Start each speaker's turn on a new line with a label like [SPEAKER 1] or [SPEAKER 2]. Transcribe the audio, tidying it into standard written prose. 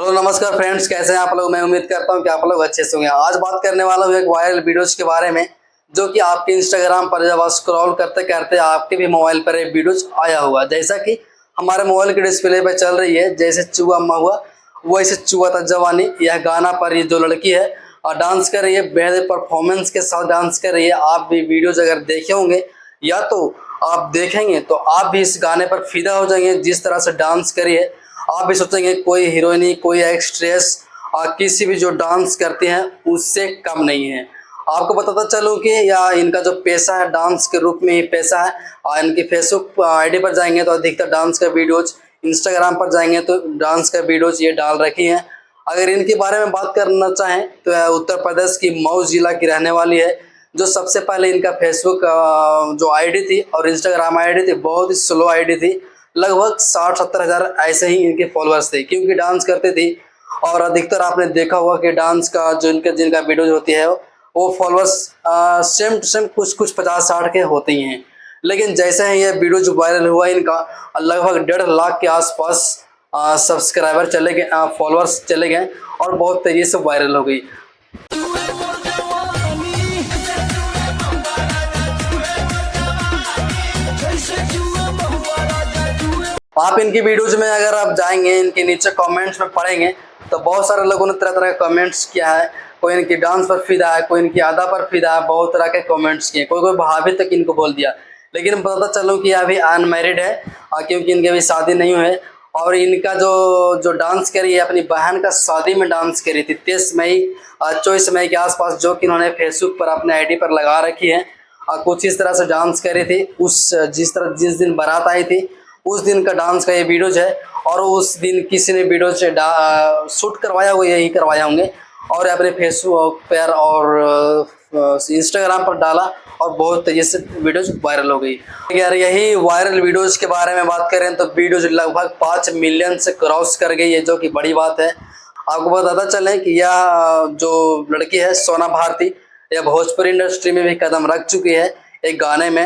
[SPEAKER 1] Hello नमस्कार friends, कैसे हैं आप लोग। मैं उम्मीद करता हूं कि आप लोग अच्छे से होंगे। आज बात करने वाला हूं एक वायरल वीडियोज के बारे में, जो कि आपके इंस्टाग्राम पर जब स्क्रॉल करते करते आपके भी मोबाइल पर एक वीडियोज आया हुआ। जैसा कि हमारे मोबाइल के डिस्प्ले पे चल रही है, जैसे चुआ महुआ वैसे चुआ था जवानी। यह गाना पर ये जो लड़की है और डांस कर रही है, बेहद परफॉर्मेंस के साथ डांस कर रही है। आप भी वीडियोज अगर देखे होंगे या तो आप देखेंगे तो आप भी इस गाने पर फिदा हो जाएंगे। जिस तरह से डांस करी है, आप भी सोचेंगे कोई हीरोइनी, कोई एक्ट्रेस किसी भी जो डांस करते हैं उससे कम नहीं है। आपको बताता चलूँ कि या इनका जो पेशा है डांस के रूप में ही पेशा है। और इनकी फेसबुक आईडी पर जाएंगे तो अधिकतर डांस का वीडियोज, इंस्टाग्राम पर जाएंगे तो डांस का वीडियोज ये डाल रखी हैं। अगर इनके बारे में बात करना चाहें तो यह उत्तर प्रदेश की मऊ जिला की रहने वाली है। जो सबसे पहले इनका फेसबुक जो आईडी थी और इंस्टाग्राम आईडी थी, बहुत ही स्लो आईडी थी। लगभग 60-70 हज़ार ऐसे ही इनके फॉलोअर्स थे, क्योंकि डांस करते थे। और अधिकतर आपने देखा होगा कि डांस का जो जिनका वीडियो होती है वो फॉलोअर्स सेम टू सेम कुछ 50-60 के होते ही हैं। लेकिन जैसे ही ये वीडियो जो वायरल हुआ, इनका लगभग 1.5 लाख के आसपास सब्सक्राइबर चले गए, फॉलोअर्स चले गए और बहुत तेजी से वायरल हो गई। आप इनकी वीडियोज में अगर आप जाएंगे, इनके नीचे कमेंट्स में पढ़ेंगे तो बहुत सारे लोगों ने तरह तरह के कमेंट्स किया है। कोई इनकी डांस पर फिदा है, कोई इनकी अदा पर फिदा है, बहुत तरह के कमेंट्स किए। कोई भाभी तक इनको बोल दिया। लेकिन बताता चलूँ कि अभी अनमैरिड है, क्योंकि इनकी अभी शादी नहीं हुई है। और इनका जो डांस करी है, अपनी बहन का शादी में डांस करी थी 23 मई 24 मई के आसपास, जो कि उन्होंने फेसबुक पर अपने आईडी पर लगा रखी है। कुछ इस तरह से डांस करी थी। जिस दिन बारात आई थी उस दिन का डांस का ये वीडियोज है। और उस दिन किसी ने वीडियो से शूट करवाया हुआ, यही करवाया होंगे, और अपने फेसबुक पर और इंस्टाग्राम पर डाला और बहुत तेजी से वीडियोज वायरल हो गई। यार यही वायरल वीडियोज के बारे में बात करें तो वीडियोज लगभग 5 मिलियन से क्रॉस कर गई है, जो कि बड़ी बात है। आपको बताता चलें कि यह जो लड़की है सोना भारती, यह भोजपुरी इंडस्ट्री में भी कदम रख चुकी है एक गाने में।